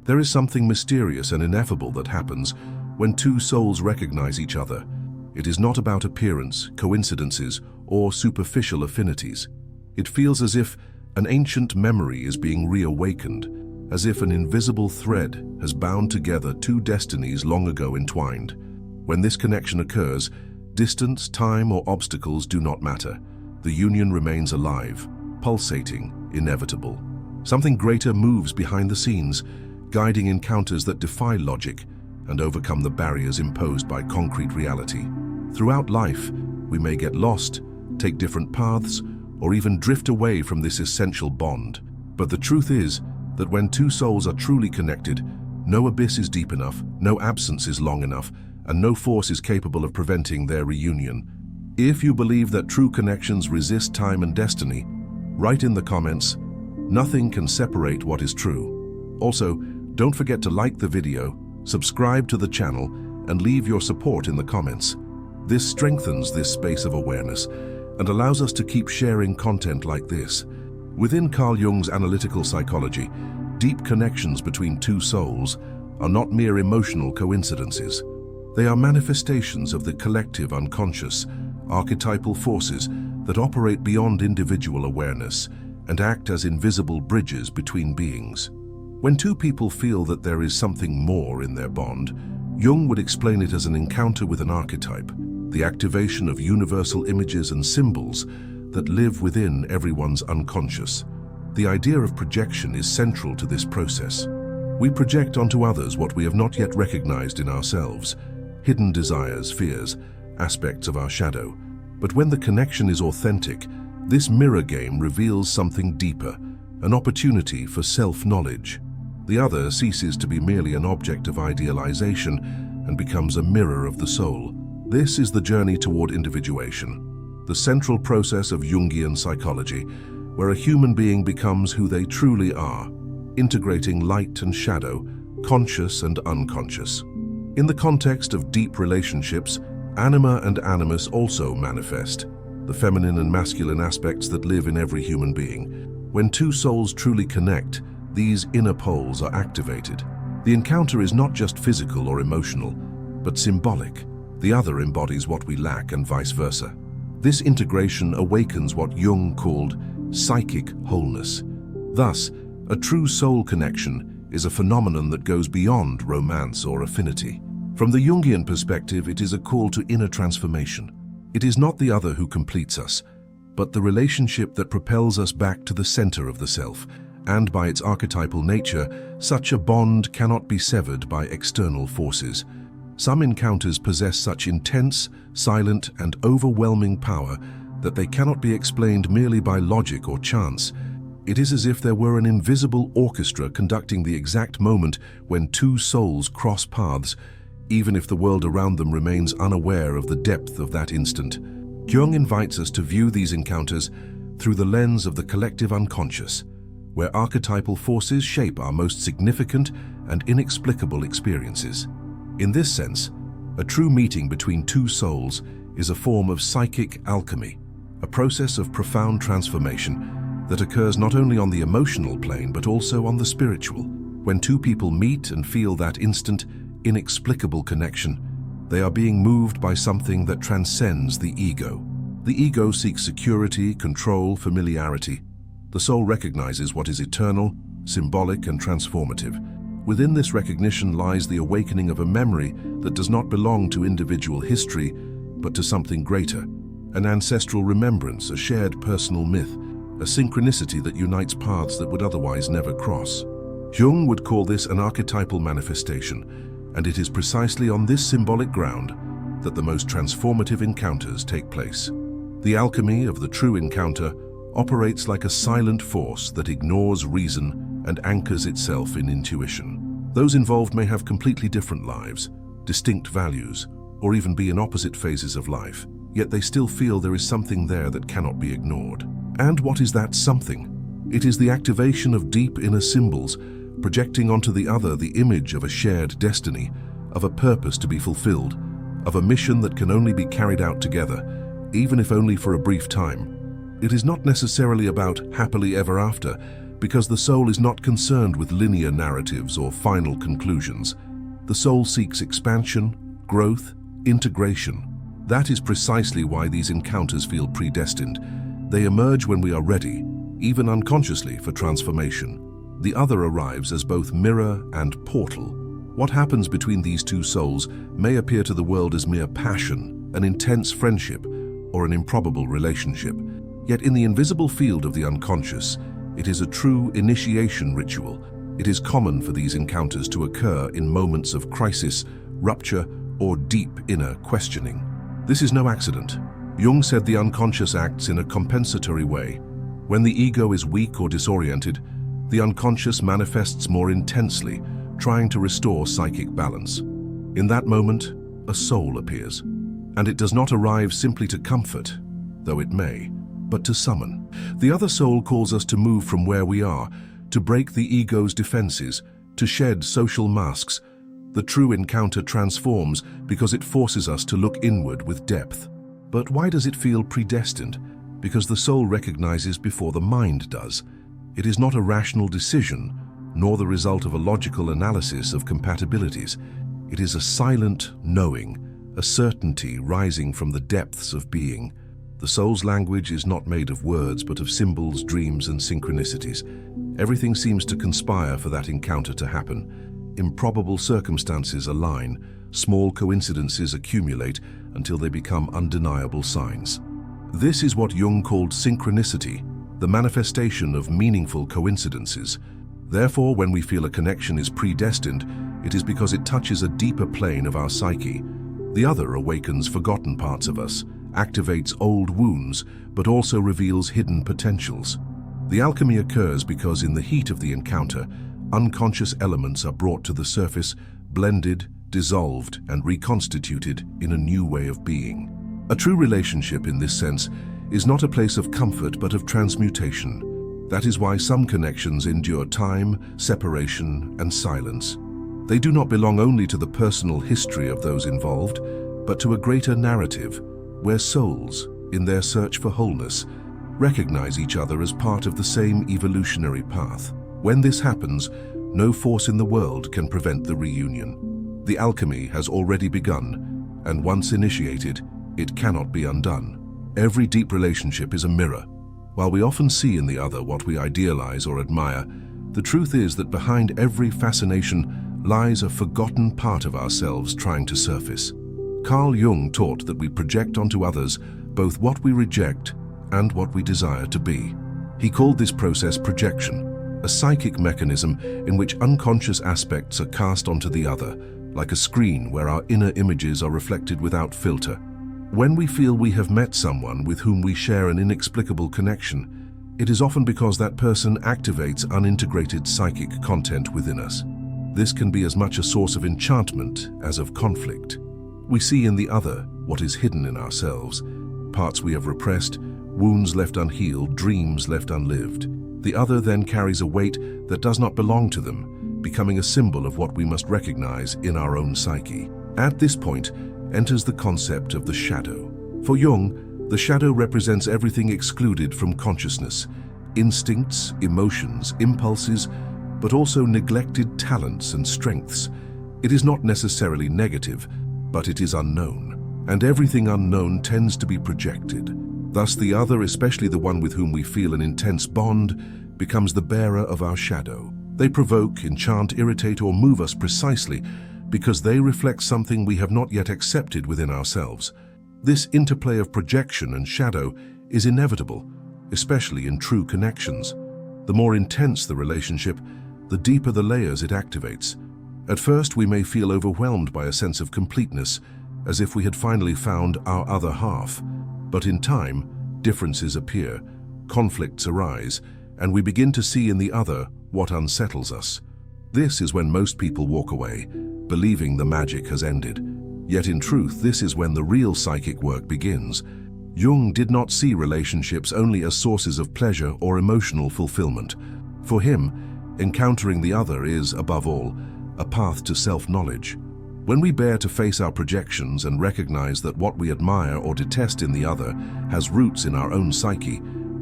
There is something mysterious and ineffable that happens when two souls recognize each other. It is not about appearance, coincidences, or superficial affinities. It feels as if an ancient memory is being reawakened, as if an invisible thread has bound together two destinies long ago entwined. When this connection occurs, distance, time, or obstacles do not matter. The union remains alive, pulsating, inevitable. Something greater moves behind the scenes, guiding encounters that defy logic and overcome the barriers imposed by concrete reality. Throughout life, we may get lost, take different paths, or even drift away from this essential bond. But the truth is that when two souls are truly connected, no abyss is deep enough, no absence is long enough, and no force is capable of preventing their reunion. If you believe that true connections resist time and destiny, write in the comments, "Nothing can separate what is true." Also, don't forget to like the video, subscribe to the channel, and leave your support in the comments. This strengthens this space of awareness and allows us to keep sharing content like this. Within Carl Jung's analytical psychology, deep connections between two souls are not mere emotional coincidences. They are manifestations of the collective unconscious, archetypal forces that operate beyond individual awareness and act as invisible bridges between beings. When two people feel that there is something more in their bond, Jung would explain it as an encounter with an archetype, the activation of universal images and symbols that live within everyone's unconscious. The idea of projection is central to this process. We project onto others what we have not yet recognized in ourselves, hidden desires, fears, aspects of our shadow. But when the connection is authentic, this mirror game reveals something deeper, an opportunity for self-knowledge. The other ceases to be merely an object of idealization and becomes a mirror of the soul. This is the journey toward individuation, the central process of Jungian psychology, where a human being becomes who they truly are, integrating light and shadow, conscious and unconscious. In the context of deep relationships, anima and animus also manifest, the feminine and masculine aspects that live in every human being. When two souls truly connect, these inner poles are activated. The encounter is not just physical or emotional, but symbolic. The other embodies what we lack and vice versa. This integration awakens what Jung called psychic wholeness. Thus, a true soul connection is a phenomenon that goes beyond romance or affinity. From the Jungian perspective, it is a call to inner transformation. It is not the other who completes us, but the relationship that propels us back to the center of the self. And by its archetypal nature, such a bond cannot be severed by external forces. Some encounters possess such intense, silent, and overwhelming power that they cannot be explained merely by logic or chance. It is as if there were an invisible orchestra conducting the exact moment when two souls cross paths, even if the world around them remains unaware of the depth of that instant. Jung invites us to view these encounters through the lens of the collective unconscious, where archetypal forces shape our most significant and inexplicable experiences. In this sense, a true meeting between two souls is a form of psychic alchemy, a process of profound transformation that occurs not only on the emotional plane but also on the spiritual. When two people meet and feel that instant, inexplicable connection, they are being moved by something that transcends the ego. The ego seeks security, control, familiarity. The soul recognizes what is eternal, symbolic, and transformative. Within this recognition lies the awakening of a memory that does not belong to individual history, but to something greater, an ancestral remembrance, a shared personal myth, a synchronicity that unites paths that would otherwise never cross. Jung would call this an archetypal manifestation, and it is precisely on this symbolic ground that the most transformative encounters take place. The alchemy of the true encounter operates like a silent force that ignores reason and anchors itself in intuition. Those involved may have completely different lives, distinct values, or even be in opposite phases of life, yet they still feel there is something there that cannot be ignored. And what is that something? It is the activation of deep inner symbols, projecting onto the other the image of a shared destiny, of a purpose to be fulfilled, of a mission that can only be carried out together, even if only for a brief time. It is not necessarily about happily ever after, Because the soul is not concerned with linear narratives or final conclusions. The soul seeks expansion, growth, integration. That is precisely why these encounters feel predestined. They emerge when we are ready, even unconsciously, for transformation. The other arrives as both mirror and portal. What happens between these two souls may appear to the world as mere passion, an intense friendship, or an improbable relationship. Yet in the invisible field of the unconscious, it is a true initiation ritual. It is common for these encounters to occur in moments of crisis, rupture, or deep inner questioning. This is no accident. Jung said the unconscious acts in a compensatory way. When the ego is weak or disoriented, the unconscious manifests more intensely, trying to restore psychic balance. In that moment, a soul appears. And it does not arrive simply to comfort, though it may, but to summon. The other soul calls us to move from where we are, to break the ego's defenses, to shed social masks. The true encounter transforms because it forces us to look inward with depth. But why does it feel predestined? Because the soul recognizes before the mind does. It is not a rational decision, nor the result of a logical analysis of compatibilities. It is a silent knowing, a certainty rising from the depths of being. The soul's language is not made of words, but of symbols, dreams, and synchronicities. Everything seems to conspire for that encounter to happen. Improbable circumstances align, small coincidences accumulate until they become undeniable signs. This is what Jung called synchronicity, the manifestation of meaningful coincidences. Therefore, when we feel a connection is predestined, it is because it touches a deeper plane of our psyche. The other awakens forgotten parts of us, activates old wounds, but also reveals hidden potentials. The alchemy occurs because in the heat of the encounter, unconscious elements are brought to the surface, blended, dissolved, and reconstituted in a new way of being. A true relationship in this sense is not a place of comfort but of transmutation. That is why some connections endure time, separation, and silence. They do not belong only to the personal history of those involved, but to a greater narrative, where souls, in their search for wholeness, recognize each other as part of the same evolutionary path. When this happens, no force in the world can prevent the reunion. The alchemy has already begun, and once initiated, it cannot be undone. Every deep relationship is a mirror. While we often see in the other what we idealize or admire, the truth is that behind every fascination lies a forgotten part of ourselves trying to surface. Carl Jung taught that we project onto others both what we reject and what we desire to be. He called this process projection, a psychic mechanism in which unconscious aspects are cast onto the other, like a screen where our inner images are reflected without filter. When we feel we have met someone with whom we share an inexplicable connection, it is often because that person activates unintegrated psychic content within us. This can be as much a source of enchantment as of conflict. We see in the other what is hidden in ourselves, parts we have repressed, wounds left unhealed, dreams left unlived. The other then carries a weight that does not belong to them, becoming a symbol of what we must recognize in our own psyche. At this point enters the concept of the shadow. For Jung, the shadow represents everything excluded from consciousness, instincts, emotions, impulses, but also neglected talents and strengths. It is not necessarily negative, but it is unknown, and everything unknown tends to be projected. Thus the other, especially the one with whom we feel an intense bond, becomes the bearer of our shadow. They provoke, enchant, irritate, or move us precisely because they reflect something we have not yet accepted within ourselves. This interplay of projection and shadow is inevitable, especially in true connections. The more intense the relationship, the deeper the layers it activates. At first, we may feel overwhelmed by a sense of completeness, as if we had finally found our other half. But in time, differences appear, conflicts arise, and we begin to see in the other what unsettles us. This is when most people walk away, believing the magic has ended. Yet in truth, this is when the real psychic work begins. Jung did not see relationships only as sources of pleasure or emotional fulfillment. For him, encountering the other is, above all, a path to self-knowledge. When we bear to face our projections and recognize that what we admire or detest in the other has roots in our own psyche,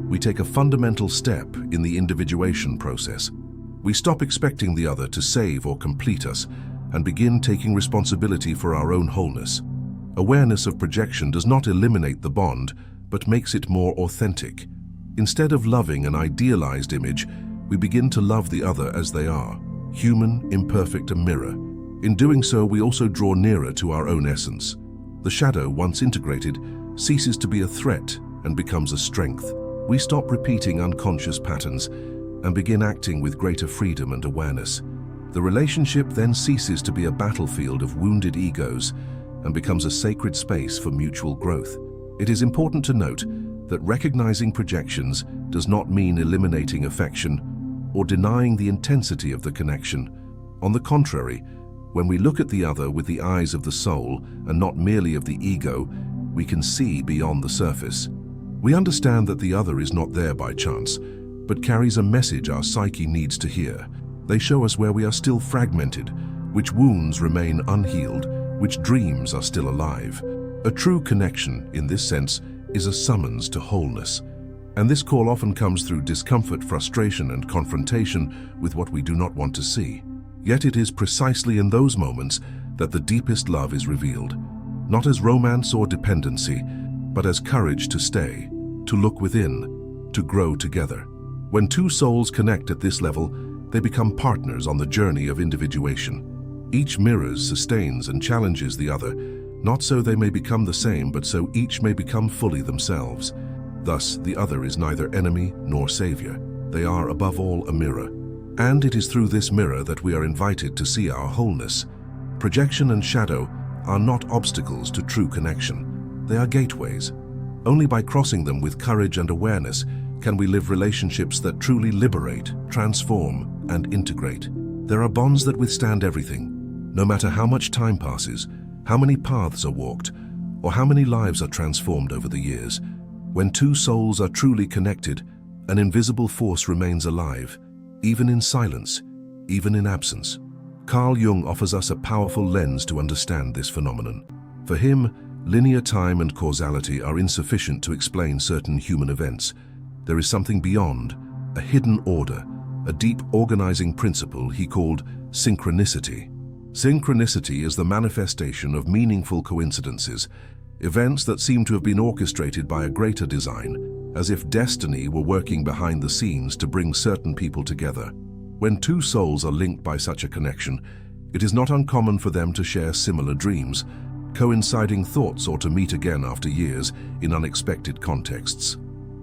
we take a fundamental step in the individuation process. We stop expecting the other to save or complete us and begin taking responsibility for our own wholeness. Awareness of projection does not eliminate the bond, but makes it more authentic. Instead of loving an idealized image, we begin to love the other as they are, human, imperfect, a mirror. In doing so, we also draw nearer to our own essence. The shadow, once integrated, ceases to be a threat and becomes a strength. We stop repeating unconscious patterns and begin acting with greater freedom and awareness. The relationship then ceases to be a battlefield of wounded egos and becomes a sacred space for mutual growth. It is important to note that recognizing projections does not mean eliminating affection or denying the intensity of the connection. On the contrary, when we look at the other with the eyes of the soul and not merely of the ego, we can see beyond the surface. We understand that the other is not there by chance, but carries a message our psyche needs to hear. They show us where we are still fragmented, which wounds remain unhealed, which dreams are still alive. A true connection, in this sense, is a summons to wholeness. And this call often comes through discomfort, frustration, and confrontation with what we do not want to see. Yet it is precisely in those moments that the deepest love is revealed, not as romance or dependency, but as courage to stay, to look within, to grow together. When two souls connect at this level, they become partners on the journey of individuation. Each mirrors, sustains, and challenges the other, not so they may become the same, but so each may become fully themselves. Thus, the other is neither enemy nor savior. They are, above all, a mirror. And it is through this mirror that we are invited to see our wholeness. Projection and shadow are not obstacles to true connection. They are gateways. Only by crossing them with courage and awareness can we live relationships that truly liberate, transform, and integrate. There are bonds that withstand everything, no matter how much time passes, how many paths are walked, or how many lives are transformed over the years. When two souls are truly connected, an invisible force remains alive, even in silence, even in absence. Carl Jung offers us a powerful lens to understand this phenomenon. For him, linear time and causality are insufficient to explain certain human events. There is something beyond, a hidden order, a deep organizing principle he called synchronicity. Synchronicity is the manifestation of meaningful coincidences, events that seem to have been orchestrated by a greater design, as if destiny were working behind the scenes to bring certain people together. When two souls are linked by such a connection, it is not uncommon for them to share similar dreams, coinciding thoughts, or to meet again after years in unexpected contexts.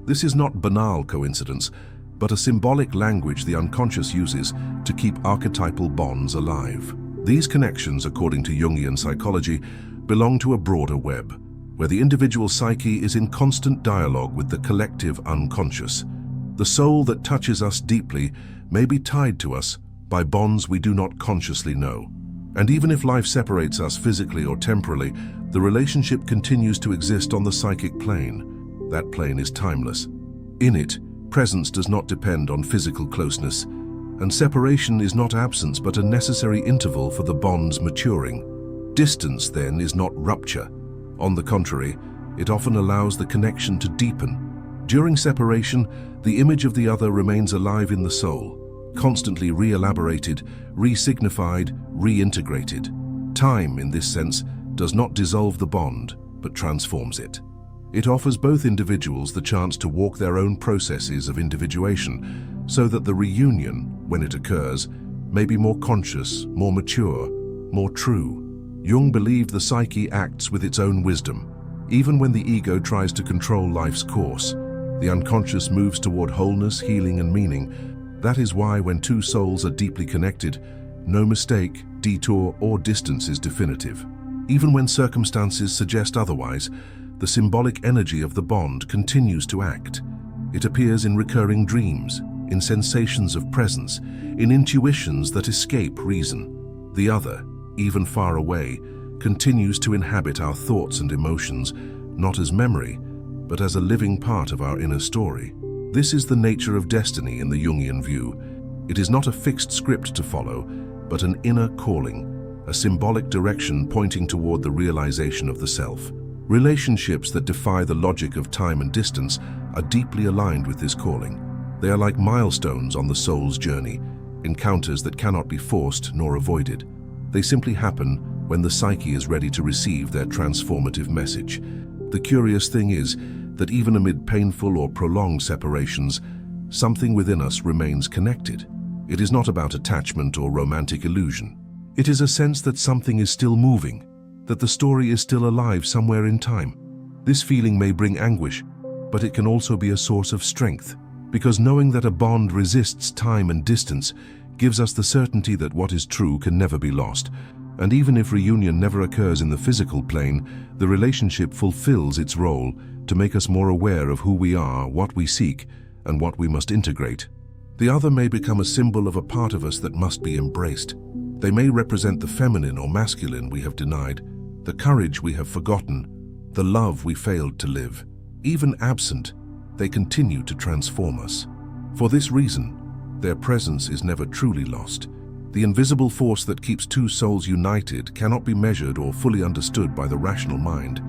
This is not banal coincidence, but a symbolic language the unconscious uses to keep archetypal bonds alive. These connections, according to Jungian psychology, belong to a broader web, where the individual psyche is in constant dialogue with the collective unconscious. The soul that touches us deeply may be tied to us by bonds we do not consciously know. And even if life separates us physically or temporally, the relationship continues to exist on the psychic plane. That plane is timeless. In it, presence does not depend on physical closeness, and separation is not absence but a necessary interval for the bonds maturing. Distance, then, is not rupture. On the contrary, it often allows the connection to deepen. During separation, the image of the other remains alive in the soul, constantly re-elaborated, re-signified, reintegrated. Time, in this sense, does not dissolve the bond, but transforms it. It offers both individuals the chance to walk their own processes of individuation, so that the reunion, when it occurs, may be more conscious, more mature, more true. Jung believed the psyche acts with its own wisdom. Even when the ego tries to control life's course, the unconscious moves toward wholeness, healing, and meaning. That is why when two souls are deeply connected, no mistake, detour, or distance is definitive. Even when circumstances suggest otherwise, the symbolic energy of the bond continues to act. It appears in recurring dreams, in sensations of presence, in intuitions that escape reason. The other, even far away, continues to inhabit our thoughts and emotions, not as memory, but as a living part of our inner story. This is the nature of destiny in the Jungian view. It is not a fixed script to follow, but an inner calling, a symbolic direction pointing toward the realization of the self. Relationships that defy the logic of time and distance are deeply aligned with this calling. They are like milestones on the soul's journey, encounters that cannot be forced nor avoided. They simply happen when the psyche is ready to receive their transformative message. The curious thing is that even amid painful or prolonged separations, something within us remains connected. It is not about attachment or romantic illusion. It is a sense that something is still moving, that the story is still alive somewhere in time. This feeling may bring anguish, but it can also be a source of strength, because knowing that a bond resists time and distance gives us the certainty that what is true can never be lost. And even if reunion never occurs in the physical plane, the relationship fulfills its role to make us more aware of who we are, what we seek, and what we must integrate. The other may become a symbol of a part of us that must be embraced. They may represent the feminine or masculine we have denied, the courage we have forgotten, the love we failed to live. Even absent, they continue to transform us. For this reason, their presence is never truly lost. The invisible force that keeps two souls united cannot be measured or fully understood by the rational mind.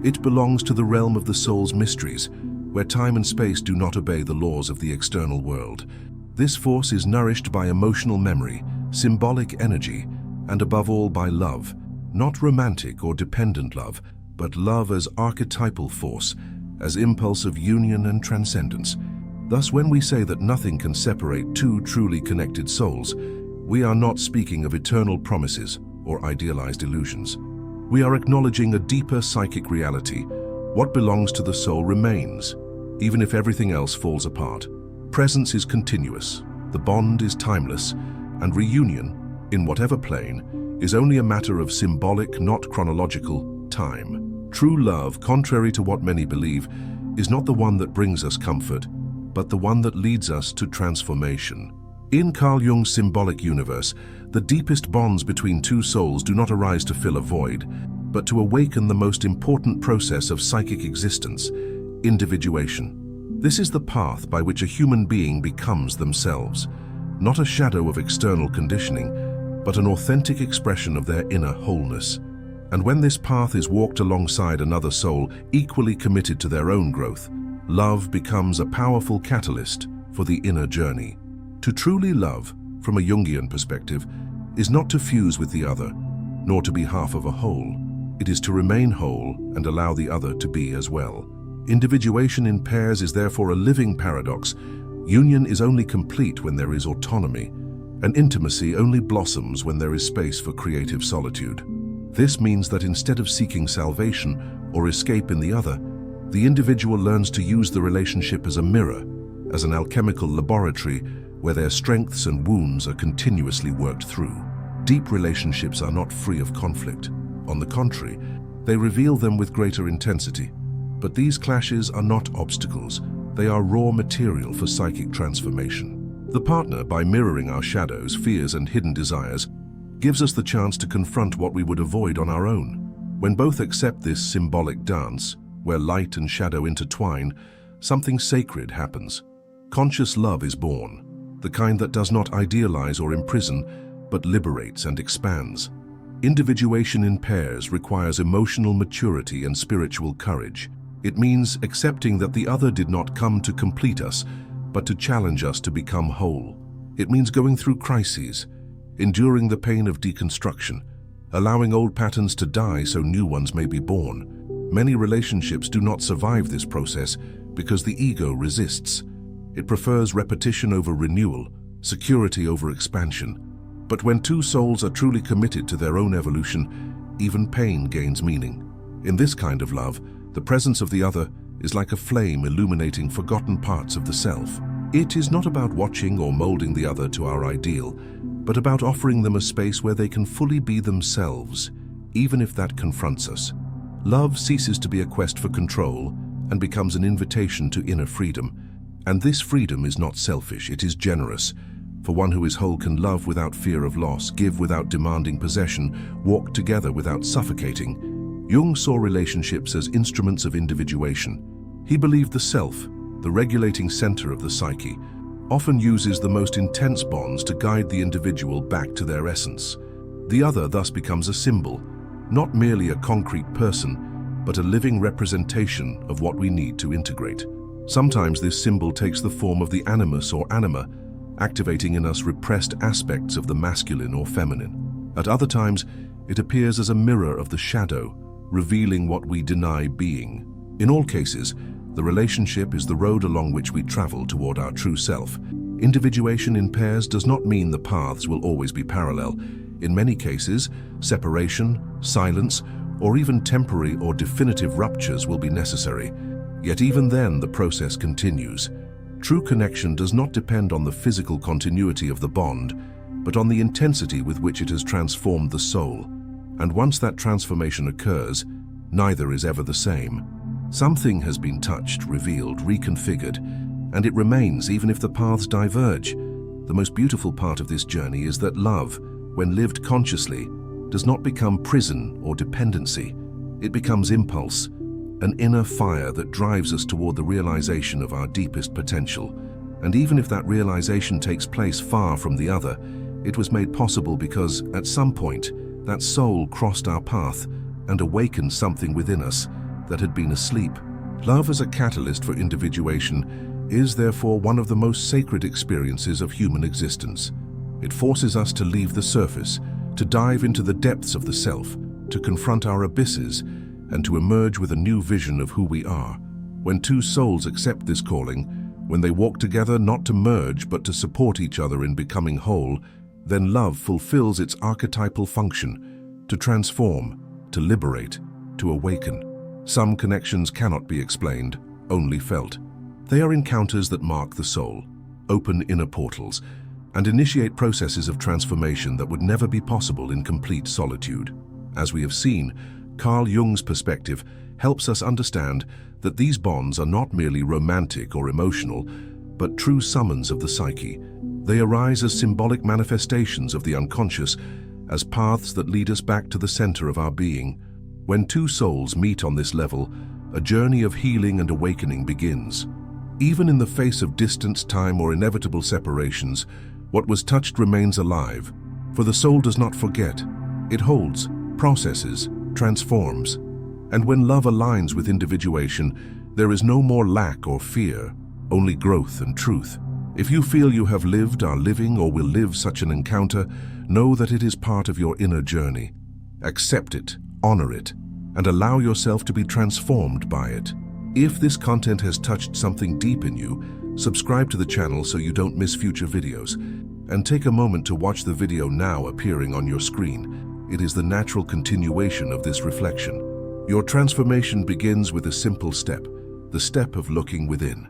It belongs to the realm of the soul's mysteries, where time and space do not obey the laws of the external world. This force is nourished by emotional memory, symbolic energy, and above all by love. Not romantic or dependent love, but love as archetypal force, as impulse of union and transcendence. Thus, when we say that nothing can separate two truly connected souls, we are not speaking of eternal promises or idealized illusions. We are acknowledging a deeper psychic reality. What belongs to the soul remains, even if everything else falls apart. Presence is continuous, the bond is timeless, and reunion, in whatever plane, is only a matter of symbolic, not chronological, time. True love, contrary to what many believe, is not the one that brings us comfort, but the one that leads us to transformation. In Carl Jung's symbolic universe, the deepest bonds between two souls do not arise to fill a void, but to awaken the most important process of psychic existence, individuation. This is the path by which a human being becomes themselves, not a shadow of external conditioning, but an authentic expression of their inner wholeness. And when this path is walked alongside another soul equally committed to their own growth, love becomes a powerful catalyst for the inner journey. To truly love, from a Jungian perspective, is not to fuse with the other, nor to be half of a whole. It is to remain whole and allow the other to be as well. Individuation in pairs is therefore a living paradox. Union is only complete when there is autonomy, and intimacy only blossoms when there is space for creative solitude. This means that instead of seeking salvation or escape in the other, the individual learns to use the relationship as a mirror, as an alchemical laboratory where their strengths and wounds are continuously worked through. Deep relationships are not free of conflict. On the contrary, they reveal them with greater intensity. But these clashes are not obstacles. They are raw material for psychic transformation. The partner, by mirroring our shadows, fears, and hidden desires, gives us the chance to confront what we would avoid on our own. When both accept this symbolic dance, where light and shadow intertwine, something sacred happens. Conscious love is born, the kind that does not idealize or imprison, but liberates and expands. Individuation in pairs requires emotional maturity and spiritual courage. It means accepting that the other did not come to complete us, but to challenge us to become whole. It means going through crises, enduring the pain of deconstruction, allowing old patterns to die so new ones may be born. Many relationships do not survive this process because the ego resists. It prefers repetition over renewal, security over expansion. But when two souls are truly committed to their own evolution, even pain gains meaning. In this kind of love, the presence of the other is like a flame illuminating forgotten parts of the self. It is not about watching or molding the other to our ideal, but about offering them a space where they can fully be themselves, even if that confronts us. Love ceases to be a quest for control and becomes an invitation to inner freedom. And this freedom is not selfish, it is generous. For one who is whole can love without fear of loss, give without demanding possession, walk together without suffocating. Jung saw relationships as instruments of individuation. He believed the self, the regulating center of the psyche, often uses the most intense bonds to guide the individual back to their essence. The other thus becomes a symbol, not merely a concrete person, but a living representation of what we need to integrate. Sometimes this symbol takes the form of the animus or anima, activating in us repressed aspects of the masculine or feminine. At other times, it appears as a mirror of the shadow, revealing what we deny being. In all cases, the relationship is the road along which we travel toward our true self. Individuation in pairs does not mean the paths will always be parallel. In many cases, separation, silence, or even temporary or definitive ruptures will be necessary. Yet even then, the process continues. True connection does not depend on the physical continuity of the bond, but on the intensity with which it has transformed the soul. And once that transformation occurs, neither is ever the same. Something has been touched, revealed, reconfigured, and it remains even if the paths diverge. The most beautiful part of this journey is that love, when lived consciously, does not become prison or dependency. It becomes impulse, an inner fire that drives us toward the realization of our deepest potential. And even if that realization takes place far from the other, it was made possible because, at some point, that soul crossed our path and awakened something within us that had been asleep. Love as a catalyst for individuation is therefore one of the most sacred experiences of human existence. It forces us to leave the surface, to dive into the depths of the self, to confront our abysses, and to emerge with a new vision of who we are. When two souls accept this calling, when they walk together not to merge but to support each other in becoming whole, then love fulfills its archetypal function, to transform, to liberate, to awaken. Some connections cannot be explained, only felt. They are encounters that mark the soul, open inner portals, and initiate processes of transformation that would never be possible in complete solitude. As we have seen, Carl Jung's perspective helps us understand that these bonds are not merely romantic or emotional, but true summons of the psyche. They arise as symbolic manifestations of the unconscious, as paths that lead us back to the center of our being. When two souls meet on this level, a journey of healing and awakening begins. Even in the face of distance, time, or inevitable separations, what was touched remains alive, for the soul does not forget. It holds, processes, transforms. And when love aligns with individuation, there is no more lack or fear, only growth and truth. If you feel you have lived, are living, or will live such an encounter, know that it is part of your inner journey. Accept it, honor it, and allow yourself to be transformed by it. If this content has touched something deep in you, subscribe to the channel so you don't miss future videos, and take a moment to watch the video now appearing on your screen. It is the natural continuation of this reflection. Your transformation begins with a simple step, the step of looking within.